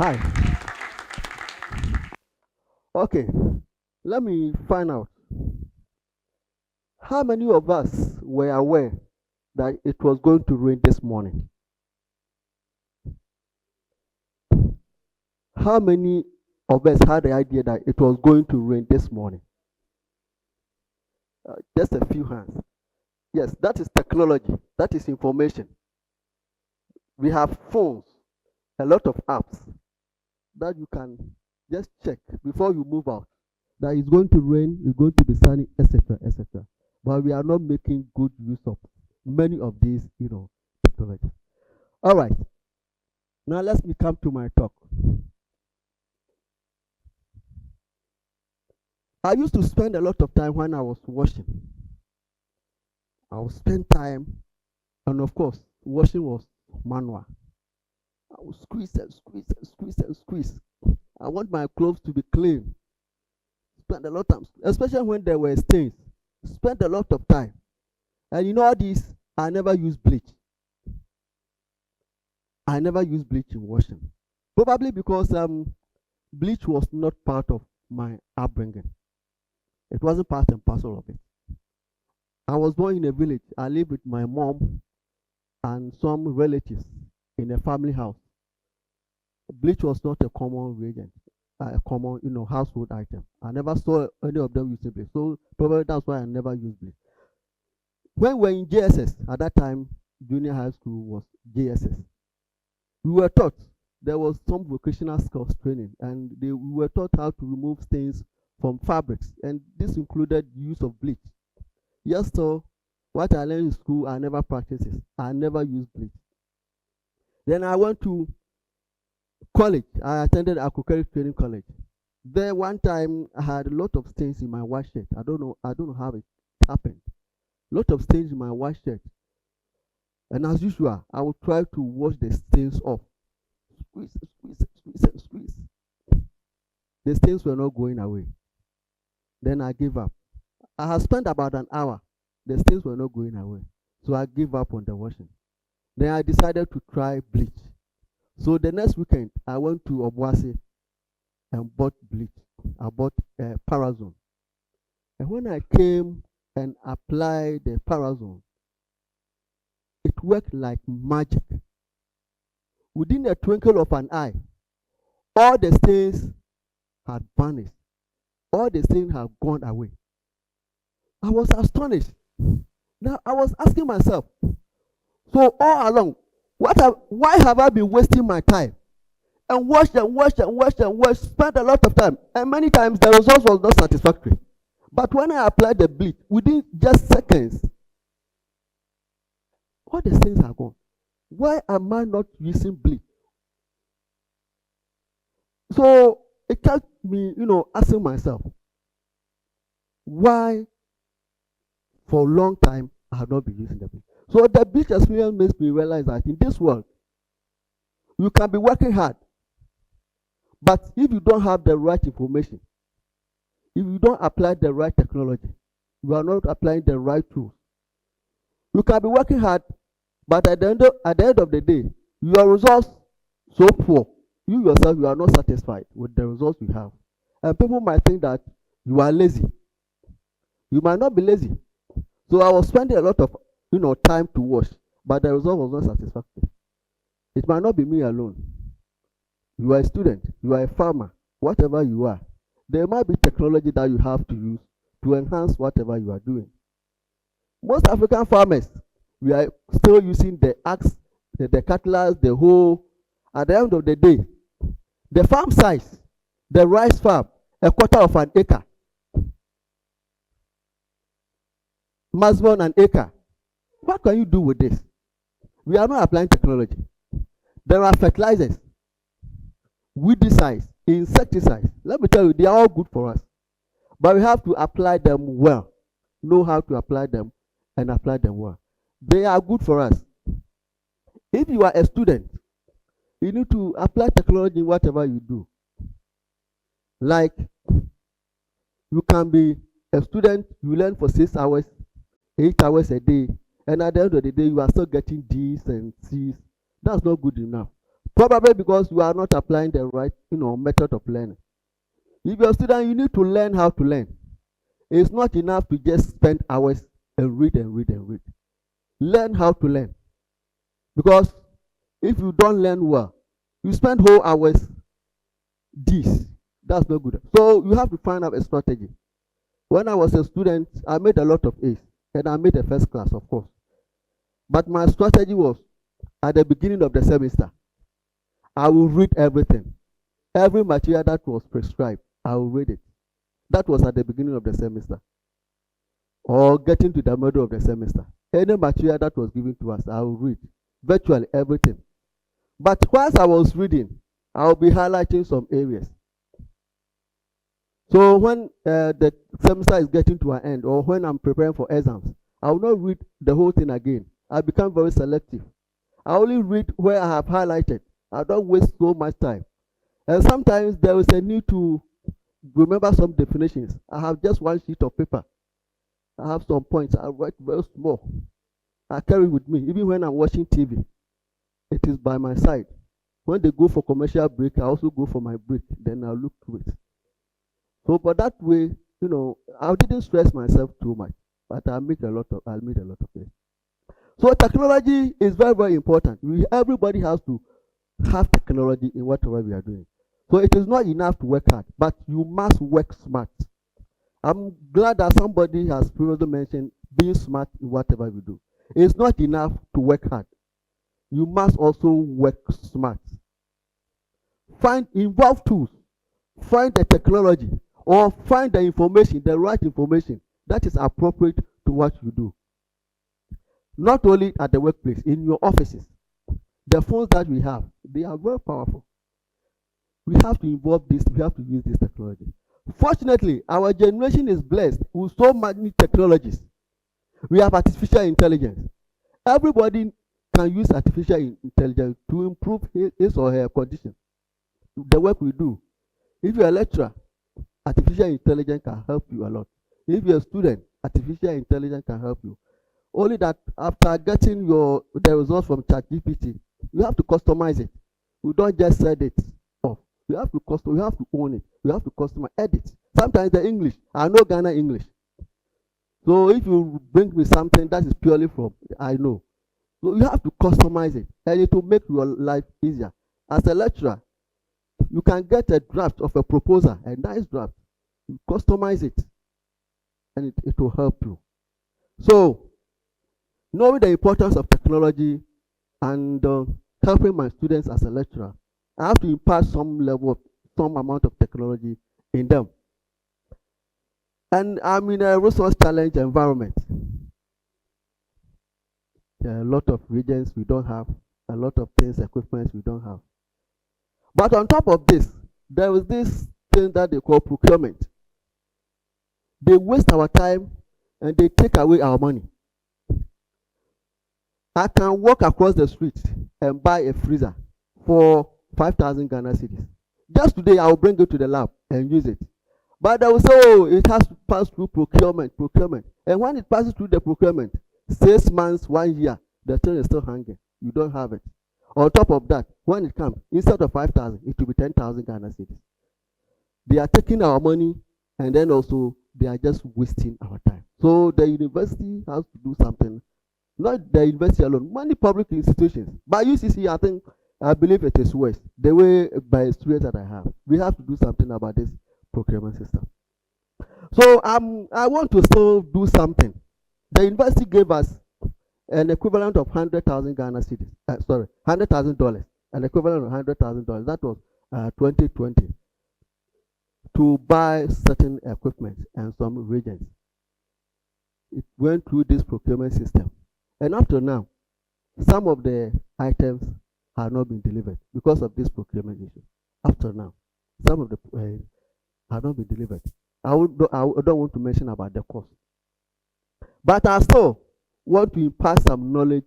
Hi. Okay, let me find out. How many of us were aware that it was going to rain this morning? How many of us had the idea that it was going to rain this morning? Just a few hands. Yes, that is technology. That is information. We have phones, a lot of apps that you can just check before you move out that it's going to rain, it's going to be sunny, etc., etc. But we are not making good use of many of these, technologies. All right. Now let me come to my talk. I used to spend a lot of time when I was washing. I would spend time, and of course, washing was manual. I would squeeze and squeeze and squeeze and squeeze. I want my clothes to be clean. Spend a lot of time, especially when there were stains. Spend a lot of time. And you know all this, I never use bleach. I never use bleach in washing. Probably because bleach was not part of my upbringing. It wasn't part and parcel of it. I was born in a village. I lived with my mom and some relatives in a family house. Bleach was not a common reagent, a common, household item. I never saw any of them using bleach. So probably that's why I never used bleach. When we were in JSS, at that time, junior high school was JSS. We were taught there was some vocational skills training, and we were taught how to remove stains from fabrics, and this included use of bleach. Yes, so what I learned in school, I never practiced it. I never used bleach. Then I went to college. I attended Agricultural Training College. There one time I had a lot of stains in my white shirt. I don't know how it happened. A lot of stains in my white shirt. And as usual, I would try to wash the stains off. Squeeze, squeeze, squeeze, and squeeze. The stains were not going away. Then I gave up. I had spent about an hour. The stains were not going away. So I gave up on the washing. Then I decided to try bleach. So the next weekend, I went to Obuasi and bought bleach. I bought Parazone. And when I came and applied the Parazone, it worked like magic. Within a twinkle of an eye, all the stains had vanished. All the stains had gone away. I was astonished. Now I was asking myself, so all along, why have I been wasting my time? And watch and watch and watch and watch, spent a lot of time. And many times the results was not satisfactory. But when I applied the bleach, within just seconds, all the stains are gone. Why am I not using bleach? So it kept me, asking myself, why for a long time I have not been using the bleach. So the bleach experience makes me realize that in this world, you can be working hard, but if you don't have the right information, if you don't apply the right technology, you are not applying the right tools. You can be working hard, but at the end of the day, your results so poor, you yourself, you are not satisfied with the results you have. And people might think that you are lazy. You might not be lazy. So I was spending a lot of time to wash, but the result was not satisfactory. It might not be me alone. You are a student, you are a farmer, whatever you are. There might be technology that you have to use to enhance whatever you are doing. Most African farmers, we are still using the axe, the cutlass, the hoe. At the end of the day, the farm size, the rice farm, a quarter of an acre, maximum an acre. What can you do with this? We are not applying technology. There are fertilizers, weedicides, insecticides. Let me tell you, they are all good for us. But we have to apply them well. Know how to apply them and apply them well. They are good for us. If you are a student, you need to apply technology in whatever you do. Like, you can be a student, you learn for 6 hours, 8 hours a day, and at the end of the day, you are still getting D's and C's. That's not good enough. Probably because you are not applying the right, method of learning. If you're a student, you need to learn how to learn. It's not enough to just spend hours and read and read and read. Learn how to learn. Because if you don't learn well, you spend whole hours that's not good. So you have to find out a strategy. When I was a student, I made a lot of A's, and I made a first class, of course. But my strategy was, at the beginning of the semester, I will read everything. Every material that was prescribed, I will read it. That was at the beginning of the semester, or getting to the middle of the semester. Any material that was given to us, I will read virtually everything. But whilst I was reading, I will be highlighting some areas. So when the semester is getting to an end, or when I'm preparing for exams, I will not read the whole thing again. I become very selective. I only read where I have highlighted. I don't waste so much time. And sometimes there is a need to remember some definitions. I have just one sheet of paper. I have some points. I write very small. I carry with me. Even when I'm watching TV, it is by my side. When they go for commercial break, I also go for my break. Then I'll look through it. So, but that way, I didn't stress myself too much, but I made a lot of things. So technology is very, very important. Everybody has to have technology in whatever we are doing. So it is not enough to work hard, but you must work smart. I'm glad that somebody has previously mentioned being smart in whatever we do. It's not enough to work hard. You must also work smart. Involve tools. Find the technology, or find the information, the right information that is appropriate to what you do. Not only at the workplace, in your offices. The phones that we have, they are very powerful. We have to involve this, we have to use this technology. Fortunately, our generation is blessed with so many technologies. We have artificial intelligence. Everybody can use artificial intelligence to improve his or her condition. The work we do. If you're a lecturer, artificial intelligence can help you a lot. If you're a student, artificial intelligence can help you. Only that after getting the results from ChatGPT, you have to customize it. You don't just set it off. You have to own it. You have to customize, edit. Sometimes the English, I know Ghana English. So if you bring me something that is purely from, I know. So you have to customize it, and it will make your life easier. As a lecturer, you can get a draft of a proposal, a nice draft. You customize it, and it will help you. So, knowing the importance of technology and helping my students as a lecturer, I have to impart some amount of technology in them. And I'm in a resource challenge environment. There are a lot of reagents we don't have, a lot of things, equipment we don't have. But on top of this, there is this thing that they call procurement. They waste our time and they take away our money. I can walk across the street and buy a freezer for 5,000 Ghana cedis. Just today, I will bring it to the lab and use it. But they will say, oh, it has to pass through procurement. And when it passes through the procurement, 6 months, 1 year, the thing is still hanging. You don't have it. On top of that, when it comes, instead of 5,000, it will be 10,000 Ghana cedis. They are taking our money, and then also they are just wasting our time. So the university has to do something. Not the university alone, many public institutions. But UCC, I believe it is worse. The way by experience that I have, we have to do something about this procurement system. So I want to still do something. The university gave us an equivalent of 100,000 Ghana cedis. $100,000. An equivalent of $100,000. That was 2020. To buy certain equipment and some reagents. It went through this procurement system. And up to now, some of the items have not been delivered because of this procurement issue. Up to now, some of the have not been delivered. I don't want to mention about the cost. But I still want to impart some knowledge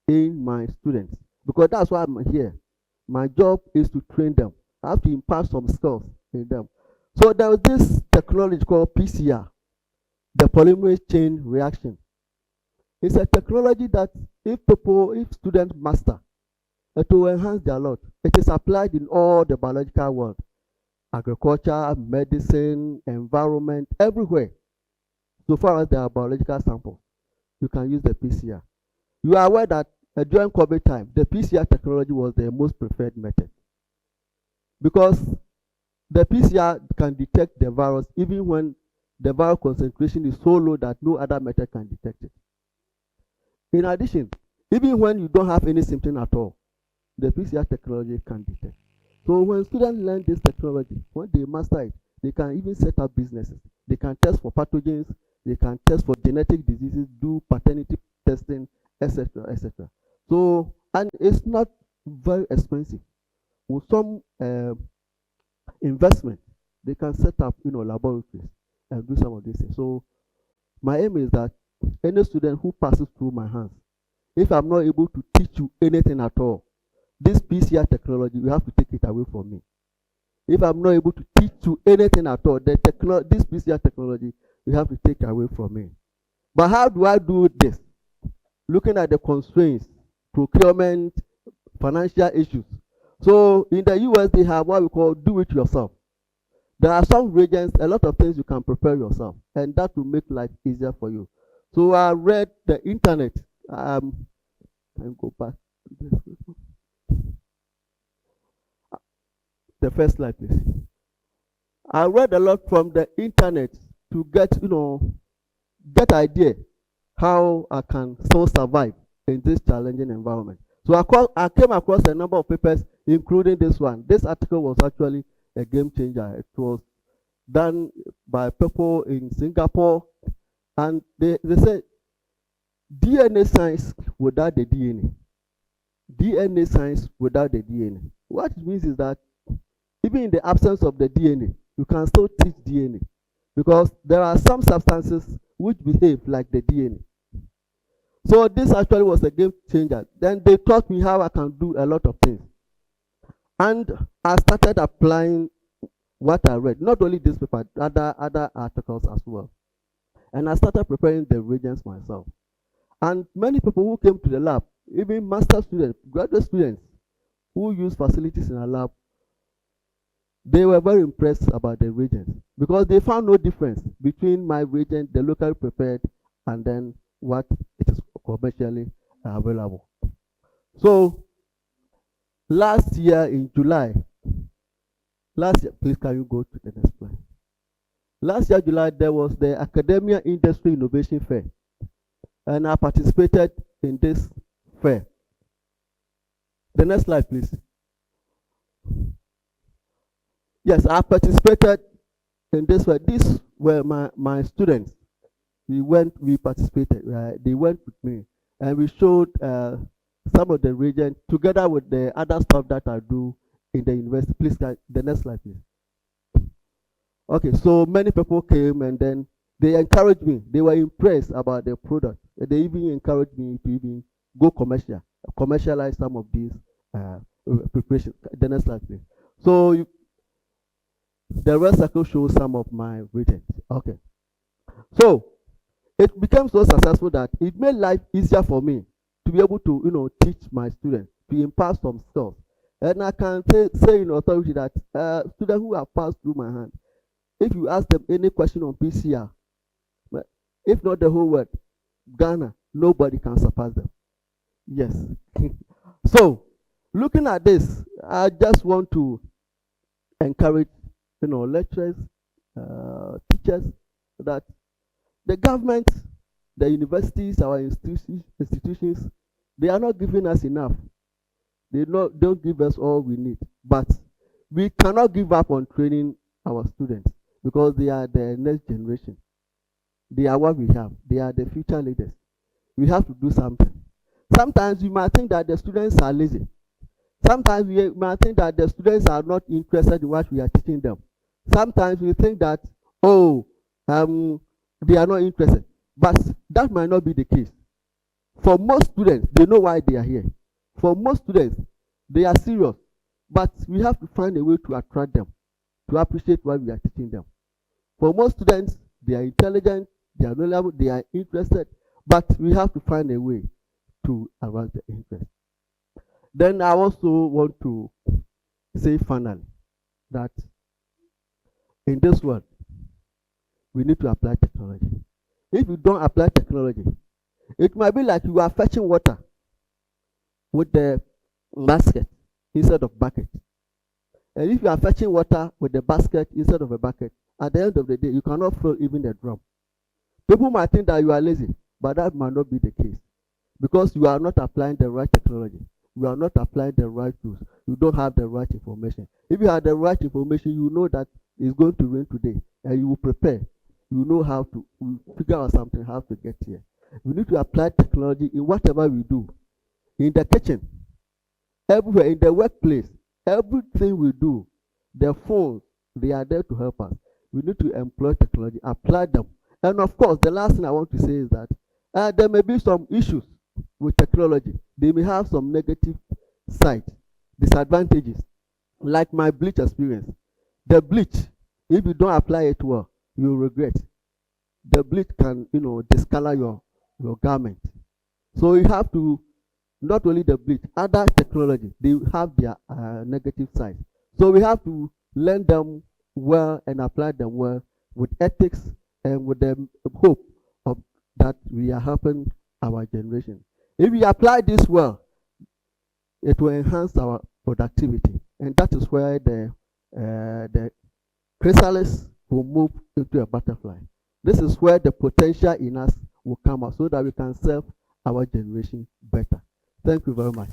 in my students, because that's why I'm here. My job is to train them. I have to impart some skills in them. So there is this technology called PCR, the polymerase chain reaction. It's a technology that if students master, to enhance their lot. It is applied in all the biological world, agriculture, medicine, environment, everywhere. So far as there are biological samples, you can use the PCR. You are aware that during COVID time, the PCR technology was the most preferred method because the PCR can detect the virus even when the viral concentration is so low that no other method can detect it. In addition, even when you don't have any symptom at all, the PCR technology can detect. So when students learn this technology, when they master it, they can even set up businesses. They can test for pathogens, they can test for genetic diseases, do paternity testing, etc., etc. So, and it's not very expensive. With some investment, they can set up, laboratories and do some of these things. So my aim is that any student who passes through my hands, if I'm not able to teach you anything at all, this PCR technology, you have to take it away from me. If I'm not able to teach you anything at all, this PCR technology, you have to take away from me. But how do I do this? Looking at the constraints, procurement, financial issues. So in the US, they have what we call do it yourself. There are some reagents, a lot of things you can prepare yourself, and that will make life easier for you. So I read the internet. Can go back to this. The first slide, please. I read a lot from the internet to get idea how I can still survive in this challenging environment. So I came across a number of papers, including this one. This article was actually a game changer. It was done by people in Singapore, and they said DNA science without the DNA. DNA science without the DNA. What it means is that even in the absence of the DNA, you can still teach DNA because there are some substances which behave like the DNA. So this actually was a game changer. Then they taught me how I can do a lot of things. And I started applying what I read, not only this paper, other articles as well. And I started preparing the reagents myself. And many people who came to the lab, even master students, graduate students who use facilities in a lab, they were very impressed about the reagents because they found no difference between my reagent, the locally prepared, and then what it is commercially available. So last year in July, please can you go to the next slide? Last year July, there was the Academia Industry Innovation Fair, and I participated in this fair. The next slide, please. Yes, I participated in this fair. These were my students. We participated. They went with me, and we showed some of the reagents together with the other stuff that I do in the university. Please, the next slide, please. Okay, so many people came, and then they encouraged me. They were impressed about the product. They even encouraged me to even go commercialize some of these preparations. The next slide, please. So the rest I could show some of my reagents. Okay, so it became so successful that it made life easier for me to be able to teach my students, to impart some skills. And I can say in authority that students who have passed through my hand, if you ask them any question on PCR, if not the whole world, Ghana, nobody can surpass them. Yes. So looking at this, I just want to encourage lecturers, teachers, that the government, the universities, our institutions, they are not giving us enough. They don't give us all we need. But we cannot give up on training our students because they are the next generation. They are what we have. They are the future leaders. We have to do something. Sometimes we might think that the students are lazy. Sometimes we might think that the students are not interested in what we are teaching them. Sometimes we think that, they are not interested. But that might not be the case. For most students, they know why they are here. For most students, they are serious. But we have to find a way to attract them, to appreciate what we are teaching them. For most students, they are intelligent, they are knowledgeable, they are interested, but we have to find a way to arouse their interest. Then I also want to say finally that in this world, we need to apply technology. If you don't apply technology, it might be like you are fetching water with the basket instead of bucket. And if you are fetching water with the basket instead of a bucket, at the end of the day, you cannot fill even the drum. People might think that you are lazy, but that might not be the case because you are not applying the right technology. You are not applying the right tools. You don't have the right information. If you have the right information, you know that it's going to rain today, and you will prepare. You know how to figure out something, how to get here. We need to apply technology in whatever we do. In the kitchen, everywhere, in the workplace, everything we do, the phones, they are there to help us. We need to employ technology, apply them. And of course, the last thing I want to say is that there may be some issues with technology. They may have some negative side, disadvantages, like my bleach experience. The bleach, if you don't apply it well, you will regret. The bleach can, discolor your garment. So you have to, not only the bleach, other technology, they have their negative side. So we have to learn them well and apply them well with ethics and with the hope of that we are helping our generation. If we apply this well, it will enhance our productivity, and that is where the chrysalis will move into a butterfly. This is where the potential in us will come out so that we can serve our generation better. Thank you very much.